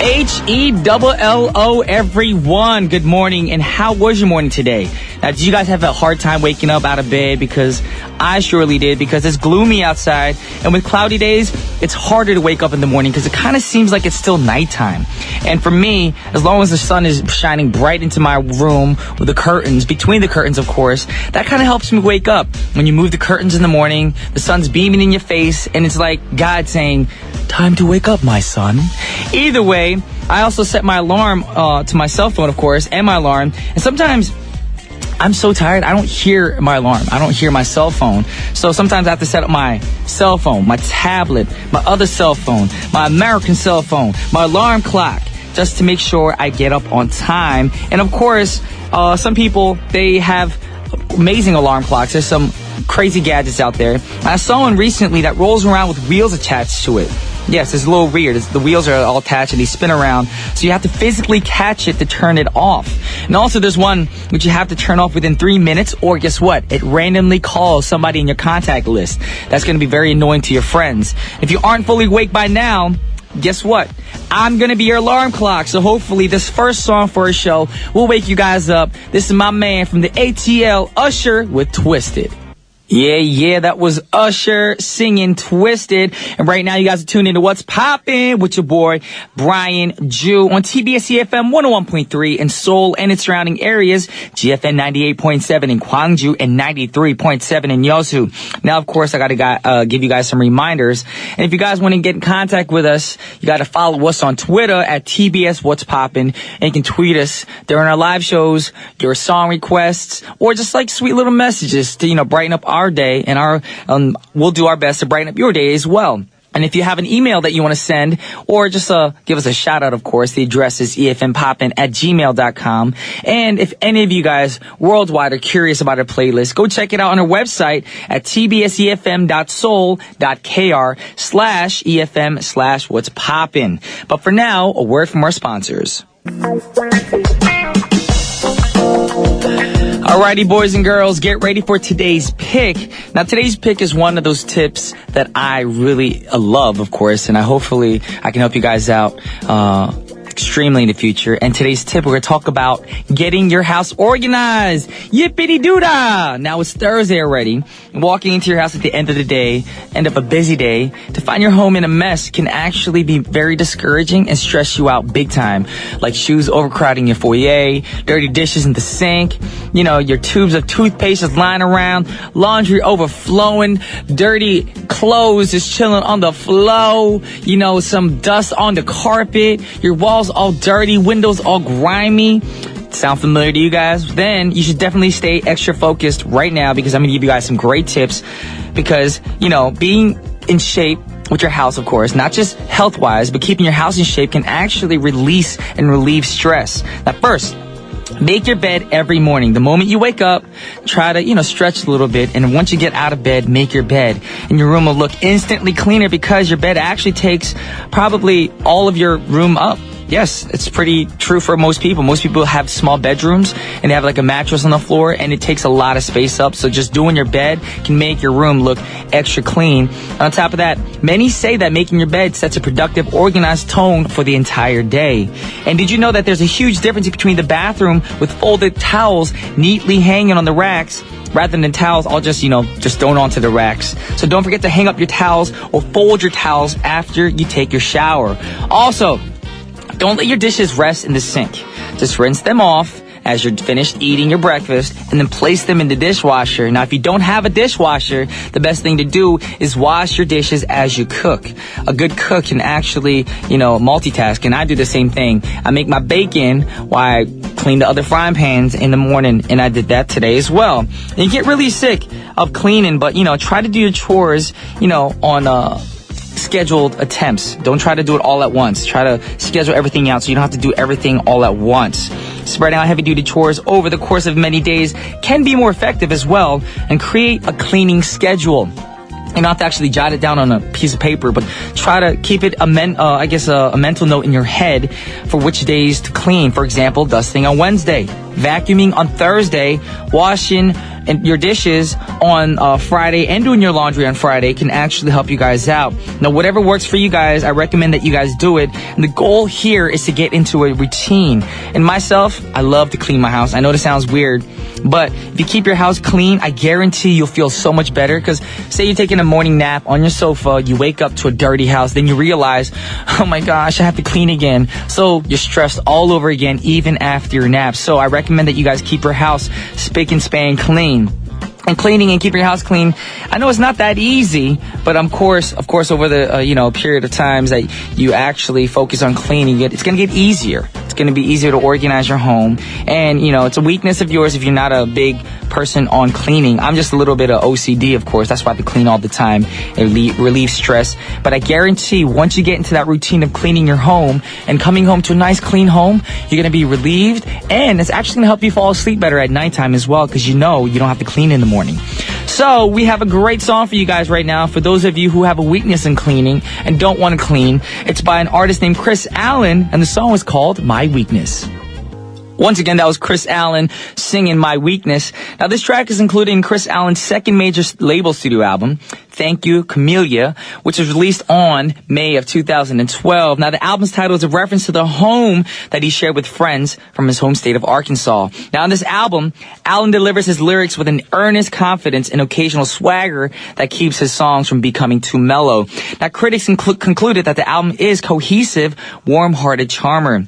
Hello, everyone. Good morning. And how was your morning today? Now, did you guys have a hard time waking up out of bed? Because I surely did, because it's gloomy outside. And with cloudy days, it's harder to wake up in the morning because it kind of seems like it's still nighttime. And for me, as long as the sun is shining bright into my room with the curtains, between the curtains, of course, that kind of helps me wake up. When you move the curtains in the morning, the sun's beaming in your face, and it's like God saying, time to wake up, my son. Either way, I also set my alarm to my cell phone, of course, and my alarm. And sometimes I'm so tired, I don't hear my alarm. I don't hear my cell phone. So sometimes I have to set up my cell phone, my tablet, my other cell phone, my American cell phone, my alarm clock, just to make sure I get up on time. And of course, some people, they have amazing alarm clocks. There's some crazy gadgets out there. I saw one recently that rolls around with wheels attached to it. Yes, it's a little weird. The wheels are all attached and they spin around. So you have to physically catch it to turn it off. And also there's one which you have to turn off within 3 minutes, or guess what? It randomly calls somebody in your contact list. That's going to be very annoying to your friends. If you aren't fully awake by now, guess what? I'm going to be your alarm clock. So hopefully this first song for our show will wake you guys up. This is my man from the ATL, Usher, with Twisted. Yeah, that was Usher singing Twisted. And right now you guys are tuned into What's Poppin' with your boy, Brian Jew, on TBS efm 101.3 in Seoul and its surrounding areas, GFN 98.7 in Gwangju and 93.7 in Yeosu. Now, of course, I gotta give you guys some reminders. And if you guys want to get in contact with us, you gotta follow us on Twitter at TBS What's Poppin'. And you can tweet us during our live shows, your song requests, or just like sweet little messages to, brighten up our day, and we'll do our best to brighten up your day as well. And if you have an email that you want to send, or just give us a shout out, of course, the address is efmpoppin@gmail.com. And if any of you guys worldwide are curious about our playlist, go check it out on our website at tbsefm.soul.kr/efm/what's poppin'. But for now, a word from our sponsors. Alrighty, boys and girls, get ready for today's pick. Now, today's pick is one of those tips that I really love, of course, and hopefully I can help you guys out extremely in the future. And today's tip, we're going to talk about getting your house organized. Yippity-doo-dah! Now it's Thursday already. Walking into your house at the end of the day, end of a busy day, to find your home in a mess can actually be very discouraging and stress you out big time. Like shoes overcrowding your foyer, dirty dishes in the sink, your tubes of toothpaste is lying around, laundry overflowing, dirty clothes just chilling on the floor, some dust on the carpet, your walls all dirty, windows all grimy. Sound familiar to you guys? Then you should definitely stay extra focused right now, because I'm going to give you guys some great tips. Because, being in shape with your house, of course, not just health-wise, but keeping your house in shape can actually release and relieve stress. Now, first, make your bed every morning. The moment you wake up, try to, stretch a little bit. And once you get out of bed, make your bed. And your room will look instantly cleaner, because your bed actually takes probably all of your room up. Yes, it's pretty true for most people. Most people have small bedrooms and they have like a mattress on the floor, and it takes a lot of space up. So just doing your bed can make your room look extra clean. On top of that, many say that making your bed sets a productive, organized tone for the entire day. And did you know that there's a huge difference between the bathroom with folded towels neatly hanging on the racks, rather than towels all just thrown onto the racks. So don't forget to hang up your towels or fold your towels after you take your shower. Also, don't let your dishes rest in the sink. Just rinse them off as you're finished eating your breakfast, and then place them in the dishwasher. Now, if you don't have a dishwasher, the best thing to do is wash your dishes as you cook. A good cook can actually, multitask, and I do the same thing. I make my bacon while I clean the other frying pans in the morning, and I did that today as well. And you get really sick of cleaning, but, try to do your chores, on scheduled attempts. Don't try to do it all at once. Try to schedule everything out so you don't have to do everything all at once. Spreading out heavy-duty chores over the course of many days can be more effective as well, and create a cleaning schedule. You don't have to actually jot it down on a piece of paper, but try to keep it a mental note in your head for which days to clean. For example, dusting on Wednesday, vacuuming on Thursday, washing your dishes on Friday and doing your laundry on Friday can actually help you guys out. Now, whatever works for you guys, I recommend that you guys do it. And the goal here is to get into a routine. And myself, I love to clean my house. I know this sounds weird, but if you keep your house clean, I guarantee you'll feel so much better. Because say you're taking a morning nap on your sofa, you wake up to a dirty house, then you realize, oh my gosh, I have to clean again. So you're stressed all over again, even after your nap. So I recommend that you guys keep your house spick and span clean. And cleaning and keeping your house clean, I know it's not that easy, but of course, over the period of times that you actually focus on cleaning it, it's gonna get easier. It's gonna be easier to organize your home, and it's a weakness of yours if you're not a big person on cleaning. I'm just a little bit of OCD, of course. That's why I have to clean all the time. It relieves stress. But I guarantee once you get into that routine of cleaning your home and coming home to a nice clean home, you're gonna be relieved, and it's actually gonna help you fall asleep better at nighttime as well, because you don't have to clean in the morning. So we have a great song for you guys right now. For those of you who have a weakness in cleaning and don't want to clean, it's by an artist named Chris Allen, and the song is called My Weakness. Once again, that was Chris Allen singing My Weakness. Now, this track is included in Chris Allen's second major label studio album, Thank You, Camellia, which was released on May of 2012. Now, the album's title is a reference to the home that he shared with friends from his home state of Arkansas. Now, on this album, Allen delivers his lyrics with an earnest confidence and occasional swagger that keeps his songs from becoming too mellow. Now, critics concluded that the album is cohesive, warm-hearted charmer.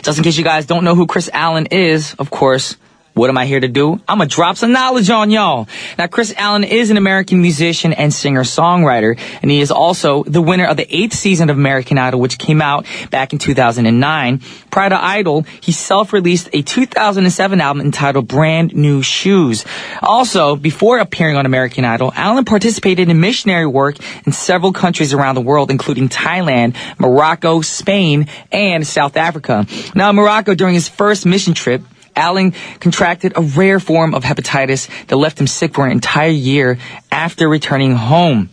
Just in case you guys don't know who Chris Allen is, of course, what am I here to do? I'm going to drop some knowledge on y'all. Now, Chris Allen is an American musician and singer-songwriter, and he is also the winner of the 8th season of American Idol, which came out back in 2009. Prior to Idol, he self-released a 2007 album entitled Brand New Shoes. Also, before appearing on American Idol, Allen participated in missionary work in several countries around the world, including Thailand, Morocco, Spain, and South Africa. Now, in Morocco, during his first mission trip, Allen contracted a rare form of hepatitis that left him sick for an entire year after returning home.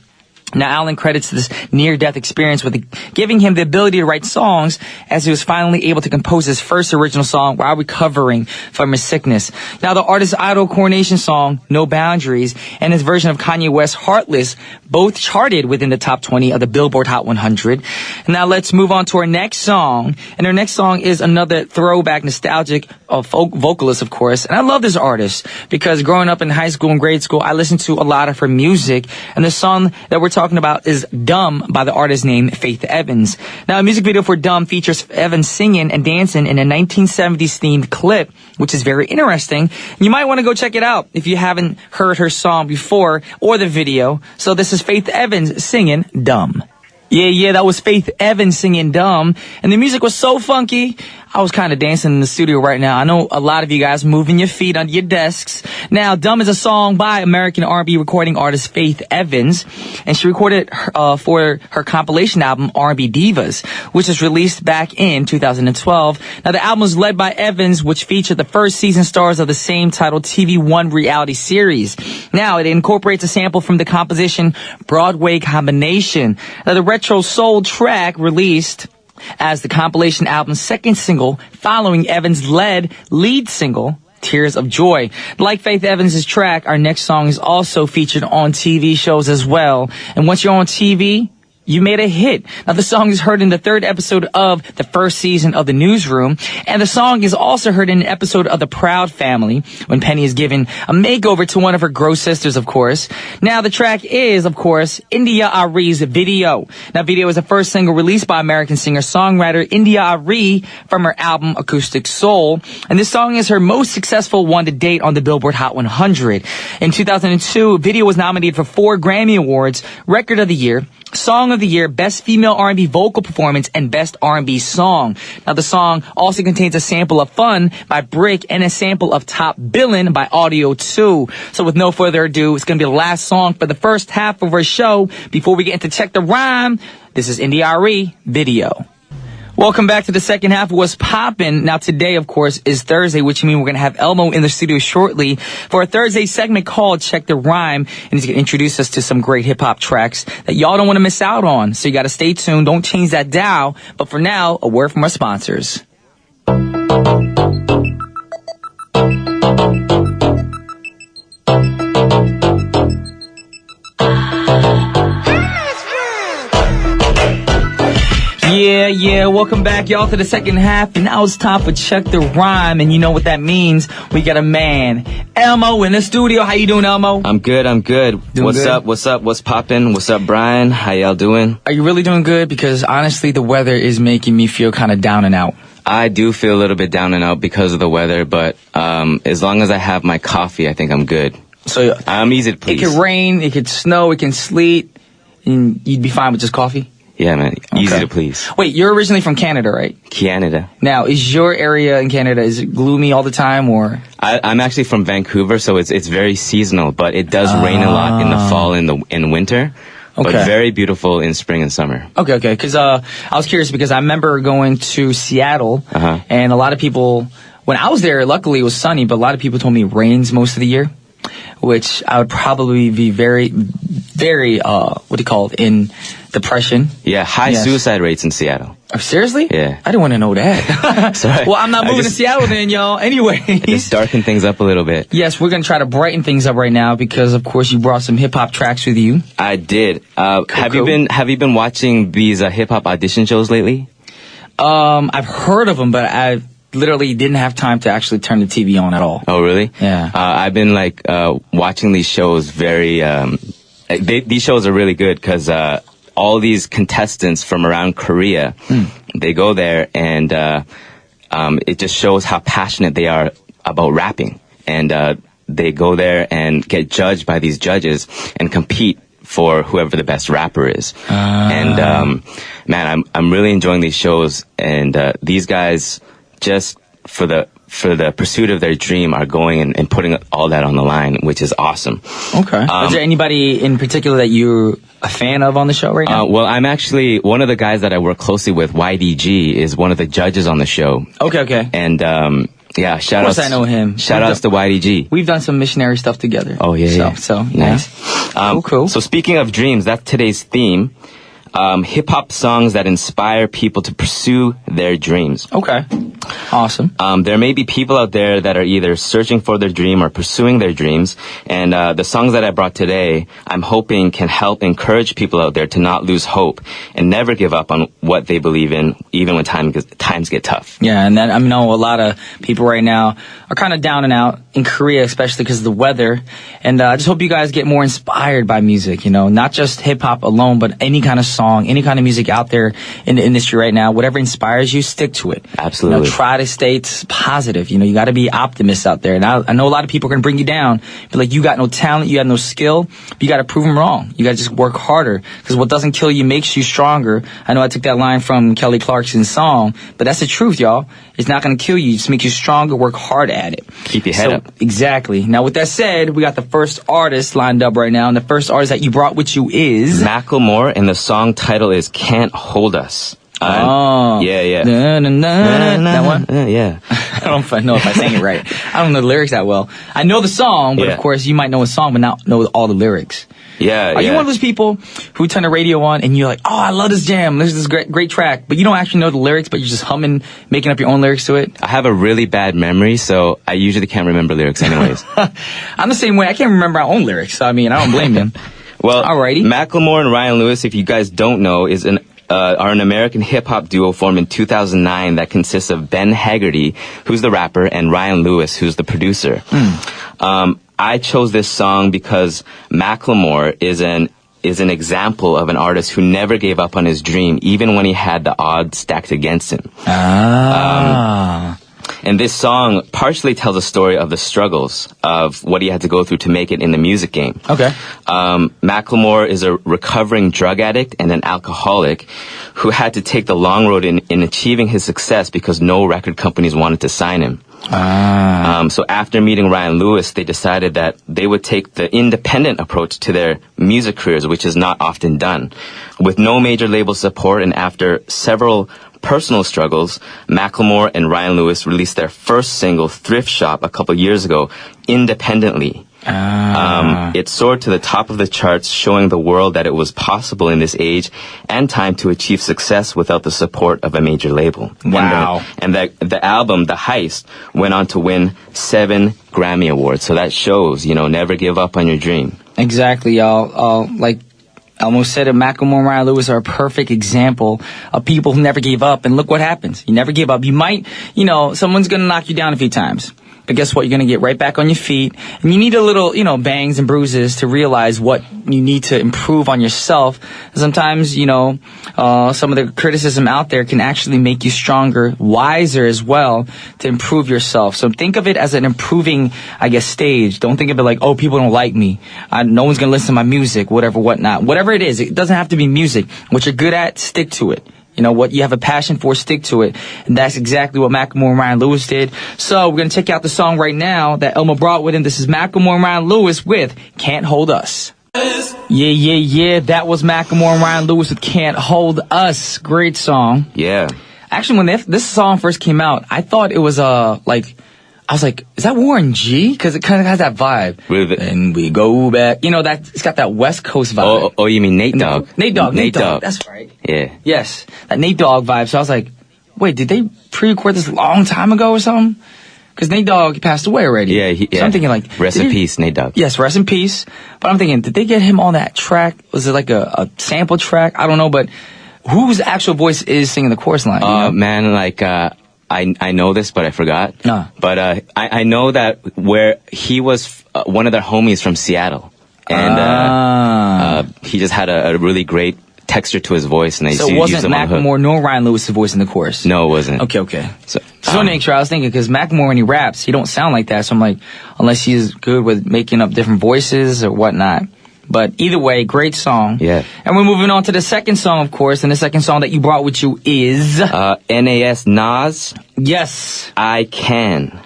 Now, Allen credits this near-death experience with giving him the ability to write songs, as he was finally able to compose his first original song while recovering from his sickness. Now, the artist's Idol coronation song, No Boundaries, and his version of Kanye West's Heartless both charted within the top 20 of the Billboard Hot 100. Now, let's move on to our next song. And our next song is another throwback, nostalgic folk vocalist, of course. And I love this artist because growing up in high school and grade school, I listened to a lot of her music. And the song that we're talking about is Dumb by the artist named Faith Evans. Now, a music video for Dumb features Evans singing and dancing in a 1970s themed clip, which is very interesting. You might want to go check it out if you haven't heard her song before or the video. So this is Faith Evans singing Dumb. Yeah, that was Faith Evans singing Dumb. And the music was so funky, I was kind of dancing in the studio right now. I know a lot of you guys moving your feet under your desks. Now, Dumb is a song by American R&B recording artist Faith Evans, and she recorded for her compilation album R&B Divas, which was released back in 2012. Now, the album was led by Evans, which featured the first season stars of the same titled TV One reality series. Now, it incorporates a sample from the composition Broadway Combination. Now, the retro soul track released as the compilation album's second single following Evans' lead single, Tears of Joy. Like Faith Evans' track, our next song is also featured on TV shows as well. And once you're on TV, you made a hit. Now, the song is heard in the 3rd episode of the first season of The Newsroom, and the song is also heard in an episode of The Proud Family, when Penny is given a makeover to one of her gross sisters, of course. Now, the track is, of course, India Arie's Video. Now, Video is the first single released by American singer-songwriter India Arie from her album Acoustic Soul, and this song is her most successful one to date on the Billboard Hot 100. In 2002, Video was nominated for 4 Grammy Awards, Record of the Year, Song of the Year, Best Female R&B Vocal Performance, and Best R&B Song. Now, the song also contains a sample of Fun by Brick and a sample of Top Billin' by Audio 2. So with no further ado, it's going to be the last song for the first half of our show. Before we get into Check the Rhyme, this is India Arie, Video. Welcome back to the second half of What's Poppin'. Now, today, of course, is Thursday, which means we're going to have Elmo in the studio shortly for a Thursday segment called Check the Rhyme. And he's going to introduce us to some great hip-hop tracks that y'all don't want to miss out on. So you got to stay tuned. Don't change that dial. But for now, a word from our sponsors. Yeah, welcome back, y'all, to the second half. And now it's time for Check the Rhyme. And you know what that means. We got a man, Elmo, in the studio. How you doing, Elmo? I'm good. Doing What's good? up? What's poppin'? What's up, Brian? How y'all doing? Are you really doing good? Because honestly, the weather is making me feel kind of down and out. I do feel a little bit down and out because of the weather, but as long as I have my coffee, I think I'm good. So I'm easy to please. it could rain, it could snow, it can sleet, and you'd be fine with just coffee? Yeah, man. Easy Okay. to please. Wait, you're originally from Canada, right? Canada. Now, is your area in Canada, is it gloomy all the time, or? I'm actually from Vancouver, so it's very seasonal, but it does rain a lot in the fall and in winter. But Okay. very beautiful in spring and summer. Okay. Because I was curious because I remember going to Seattle, and a lot of people, when I was there, luckily it was sunny, but a lot of people told me it rains most of the year, which I would probably be very, very, in depression. Yeah, high Yes. suicide rates in Seattle. Oh, seriously? Yeah. I didn't want to know that. Sorry. Well, I'm not I moving just- to Seattle then, y'all. Anyways. Just darken things up a little bit. Yes, we're going to try to brighten things up right now because, of course, you brought some hip-hop tracks with you. I did. Have cool. you been watching these hip hop audition shows lately? I've heard of them, but I literally didn't have time to actually turn the TV on at all. Oh, really? Yeah. I've been watching these shows very. These shows are really good because all these contestants from around Korea, they go there and it just shows how passionate they are about rapping, and they go there and get judged by these judges and compete for whoever the best rapper is. And man, I'm really enjoying these shows, and these guys just for the pursuit of their dream are going and putting all that on the line, which is awesome. Okay. Is there anybody in particular that you're a fan of on the show right now? Well, I'm actually one of the guys that I work closely with. YDG is one of the judges on the show. Okay. And yeah, shout Of course outs. I know him. Shout outs to YDG. We've done some missionary stuff together. Oh yeah. So Nice. Cool. So speaking of dreams, that's today's theme. Hip hop songs that inspire people to pursue their dreams. Okay. Awesome. There may be people out there that are either searching for their dream or pursuing their dreams. And the songs that I brought today, I'm hoping can help encourage people out there to not lose hope and never give up on what they believe in, even when times get tough. Yeah, and then I know a lot of people right now are kind of down and out in Korea, especially because of the weather. And I just hope you guys get more inspired by music, not just hip hop alone, but any kind of song, any kind of music out there in the industry right now. Whatever inspires you, stick to it. Absolutely. Try to stay positive. You got to be optimists out there. And I know a lot of people are going to bring you down. But like, you got no talent, you got no skill. But you got to prove them wrong. You got to just work harder. Because what doesn't kill you makes you stronger. I know I took that line from Kelly Clarkson's song, but that's the truth, y'all. It's not going to kill you. It just makes you stronger. Work hard at it. Keep your head up. Exactly. Now, with that said, we got the first artist lined up right now. And the first artist that you brought with you is Macklemore, and the song title is Can't Hold Us. Yeah. That one? Yeah. I don't know if I sang it right. I don't know the lyrics that well. I know the song, but Yeah. of course you might know a song but not know all the lyrics. Yeah. Are you one of those people who turn the radio on and you're like, oh, I love this jam, this is this great track, but you don't actually know the lyrics, but you're just humming, making up your own lyrics to it? I have a really bad memory, so I usually can't remember lyrics anyways. I'm the same way. I can't remember our own lyrics, so I don't blame them. Well, Alrighty. Macklemore and Ryan Lewis, if you guys don't know, are an American hip-hop duo formed in 2009 that consists of Ben Haggerty, who's the rapper, and Ryan Lewis, who's the producer. I chose this song because Macklemore is an example of an artist who never gave up on his dream, even when he had the odds stacked against him. And this song partially tells a story of the struggles of what he had to go through to make it in the music game. Okay. Macklemore is a recovering drug addict and an alcoholic who had to take the long road in achieving his success because no record companies wanted to sign him. So after meeting Ryan Lewis, they decided that they would take the independent approach to their music careers, which is not often done. With no major label support and after several personal struggles, Macklemore and Ryan Lewis released their first single, Thrift Shop, a couple years ago, independently. It soared to the top of the charts, showing the world that it was possible in this age and time to achieve success without the support of a major label. Wow. And the album, The Heist, went on to win 7 Grammy Awards. So that shows, never give up on your dream. Exactly, y'all. I almost said it, Macklemore and Ryan Lewis are a perfect example of people who never gave up. And look what happens. You never give up. You might, someone's going to knock you down a few times. But guess what? You're going to get right back on your feet. And you need a little, bangs and bruises to realize what you need to improve on yourself. Sometimes, some of the criticism out there can actually make you stronger, wiser as well, to improve yourself. So think of it as an improving, stage. Don't think of it like, oh, people don't like me. No one's going to listen to my music, whatever, whatnot. Whatever it is, it doesn't have to be music. What you're good at, stick to it. What you have a passion for, stick to it. And that's exactly what Macklemore and Ryan Lewis did. So we're going to check out the song right now that Elmo brought with him. This is Macklemore and Ryan Lewis with Can't Hold Us. Yeah. That was Macklemore and Ryan Lewis with Can't Hold Us. Great song. Yeah. Actually, when this song first came out, I thought it was I was like, is that Warren G? Because it kind of has that vibe. And we go back. It's got that West Coast vibe. Oh, you mean Nate Dogg? Nate Dogg. That's right. Yeah. Yes. That Nate Dogg vibe. So I was like, wait, did they pre-record this a long time ago or something? Because Nate Dogg passed away already. Yeah. So I'm thinking like... Rest in peace, Nate Dogg. Yes, rest in peace. But I'm thinking, did they get him on that track? Was it like a sample track? I don't know, but whose actual voice is singing the chorus line? Man, I know this, but I forgot. But I know that where he was one of their homies from Seattle. And he just had a really great texture to his voice. And they so it wasn't Macklemore nor Ryan Lewis's voice in the chorus? No, it wasn't. Okay. So to make sure, I was thinking, because Macklemore, when he raps, he don't sound like that. So I'm like, unless he's good with making up different voices or whatnot. But either way, great song. Yeah. And we're moving on to the second song, of course. And the second song that you brought with you is... Nas. Yes. I Can.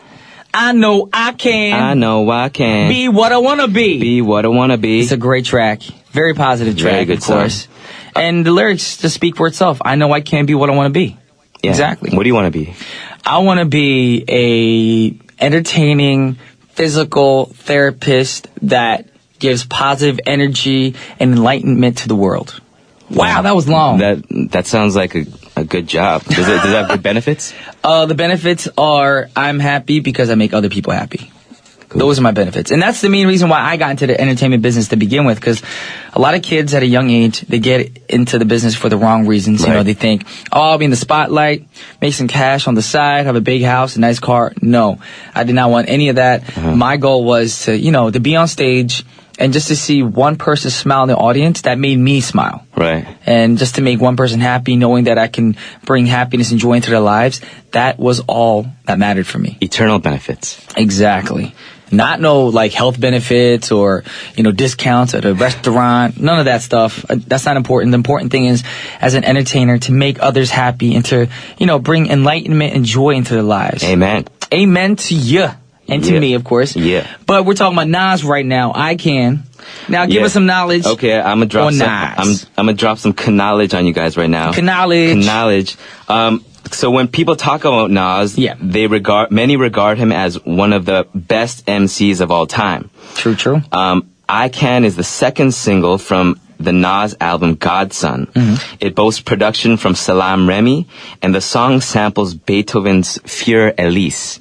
I know I can. I know I can. Be what I want to be. Be what I want to be. It's a great track. Very positive track, Very good of course. Song. And the lyrics just speak for itself. I know I can be what I want to be. Yeah. Exactly. What do you want to be? I want to be a entertaining, physical therapist that gives positive energy and enlightenment to the world. Wow, that was long. That sounds like a good job. Does it have good benefits? The benefits are I'm happy because I make other people happy. Cool. Those are my benefits. And that's the main reason why I got into the entertainment business to begin with, because a lot of kids at a young age, they get into the business for the wrong reasons. Right. They think, I'll be in the spotlight, make some cash on the side, have a big house, a nice car. No, I did not want any of that. Uh-huh. My goal was to, to be on stage and just to see one person smile in the audience. That made me smile. Right. And just to make one person happy, knowing that I can bring happiness and joy into their lives, that was all that mattered for me. Eternal benefits. Exactly. Not no health benefits or, discounts at a restaurant. None of that stuff. That's not important. The important thing is, as an entertainer, to make others happy and to, bring enlightenment and joy into their lives. Amen. Amen to you. And to me, of course. Yeah. But we're talking about Nas right now. I Can. Now give us some knowledge. Okay, I'm gonna drop some knowledge on you guys right now. Knowledge. So when people talk about Nas, many regard him as one of the best MCs of all time. True. I Can is the second single from the Nas album Godson. Mm-hmm. It boasts production from Salam Remy, and the song samples Beethoven's Für Elise.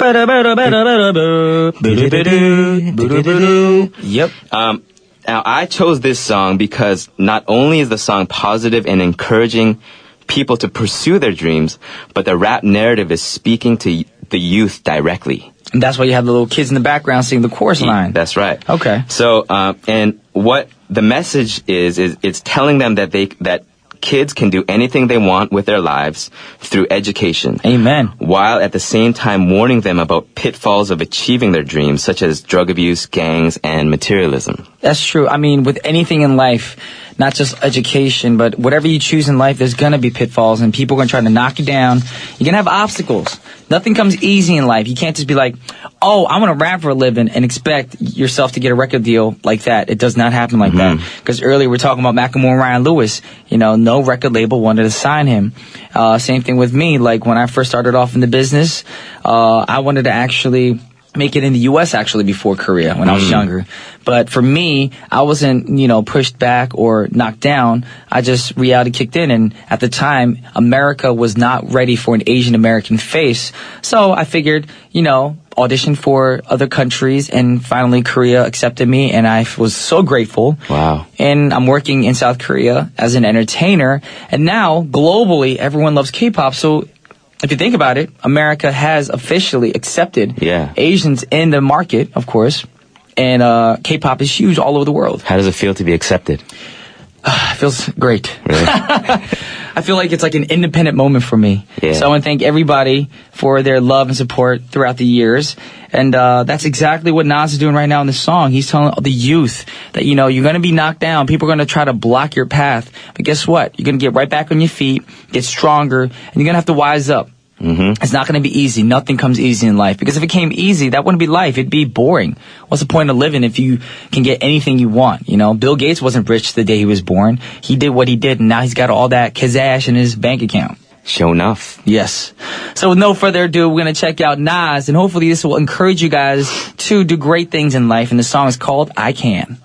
Yep. Now, I chose this song because not only is the song positive and encouraging people to pursue their dreams, but the rap narrative is speaking to the youth directly. And that's why you have the little kids in the background singing the chorus line. That's right. Okay. So, and what the message is it's telling them that kids can do anything they want with their lives through education. Amen. While at the same time warning them about pitfalls of achieving their dreams, such as drug abuse, gangs, and materialism. That's true. I mean, with anything in life, not just education, but whatever you choose in life, there's going to be pitfalls and people are going to try to knock you down. You're going to have obstacles. Nothing comes easy in life. You can't just be like, oh, I'm going to rap for a living and expect yourself to get a record deal like that. It does not happen like that. Because earlier we were talking about Macklemore and Ryan Lewis. No record label wanted to sign him. Same thing with me. Like when I first started off in the business, I wanted to actually make it in the U.S. actually before Korea when I was younger. But for me, I wasn't, pushed back or knocked down. Reality kicked in. And at the time, America was not ready for an Asian American face. So I figured, auditioned for other countries, and finally Korea accepted me, and I was so grateful. Wow. And I'm working in South Korea as an entertainer, and now globally everyone loves K-pop. So if you think about it, America has officially accepted Asians in the market, of course, and K-pop is huge all over the world. How does it feel to be accepted? It feels great. Really? I feel like it's like an independent moment for me. Yeah. So I want to thank everybody for their love and support throughout the years. And that's exactly what Nas is doing right now in this song. He's telling the youth that, you know, you're going to be knocked down. People are going to try to block your path. But guess what? You're going to get right back on your feet, get stronger, and you're going to have to wise up. Mm-hmm. It's not going to be easy. Nothing comes easy in life. Because if it came easy, that wouldn't be life. It'd be boring. What's the point of living if you can get anything you want? You know, Bill Gates wasn't rich the day he was born. He did what he did, and now he's got all that cash in his bank account. Sure enough. Yes. So with no further ado, we're going to check out Nas, and hopefully this will encourage you guys to do great things in life. And the song is called I Can.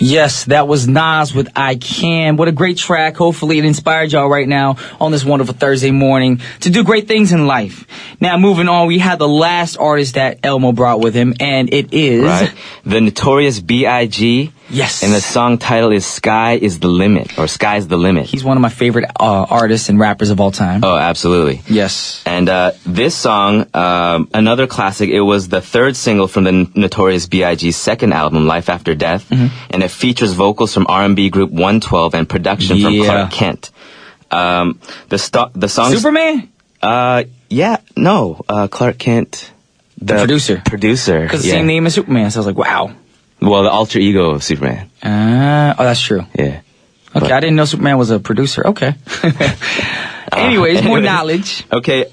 Yes, that was Nas with I Can. What a great track. Hopefully it inspired y'all right now on this wonderful Thursday morning to do great things in life. Now, moving on, we had the last artist that Elmo brought with him, and it is... Right. The Notorious B.I.G. Yes. And the song title is Sky is the Limit, or Sky's the Limit. He's one of my favorite artists and rappers of all time. Oh, absolutely. Yes. And this song, another classic, it was the third single from the Notorious B.I.G.'s second album, Life After Death. Mm-hmm. And it features vocals from R&B group 112 and production from Clark Kent. The song... Superman? Clark Kent. The producer. Producer. Because the same name as Superman, so I was like, wow. Well, the alter ego of Superman. That's true. Yeah. Okay, I didn't know Superman was a producer. Okay. Anyways, more knowledge. Okay.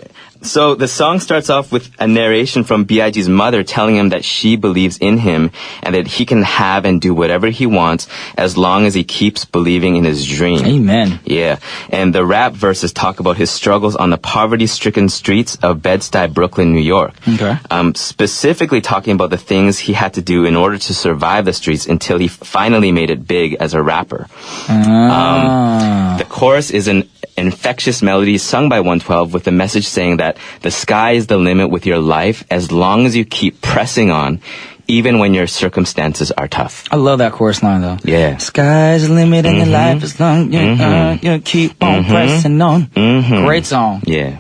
So the song starts off with a narration from B.I.G.'s mother telling him that she believes in him and that he can have and do whatever he wants as long as he keeps believing in his dream. Amen. Yeah. And the rap verses talk about his struggles on the poverty-stricken streets of Bed-Stuy, Brooklyn, New York. Okay. Specifically talking about the things he had to do in order to survive the streets until he finally made it big as a rapper. The chorus is an infectious melody sung by 112 with the message saying that the sky is the limit with your life as long as you keep pressing on, even when your circumstances are tough. I love that chorus line, though. Yeah. Sky's the limit in your life as long as you keep on pressing on. Mm-hmm. Great song. Yeah.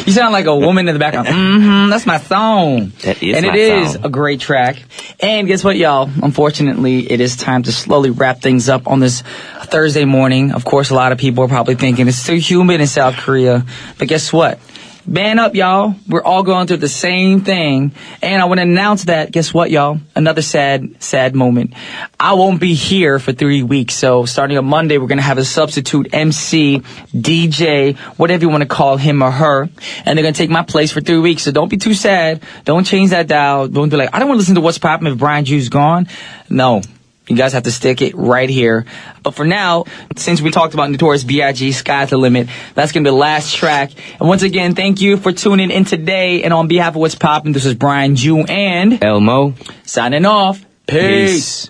You sound like a woman in the background. That's my song. That is and my it is song. a great track. And guess what, y'all? Unfortunately, it is time to slowly wrap things up on this Thursday morning. Of course, a lot of people are probably thinking it's too humid in South Korea. But guess what? Man up, y'all. We're all going through the same thing. And I want to announce that, guess what, y'all? Another sad moment. I won't be here for 3 weeks. So starting on Monday, we're going to have a substitute MC, DJ, whatever you want to call him or her. And they're going to take my place for 3 weeks. So don't be too sad. Don't change that dial. Don't be like, I don't want to listen to What's Poppin' if Brian Ju's gone. No. You guys have to stick it right here. But for now, since we talked about Notorious B.I.G., Sky's the Limit, that's going to be the last track. And once again, thank you for tuning in today. And on behalf of What's Poppin', this is Brian Ju and Elmo. Signing off. Peace.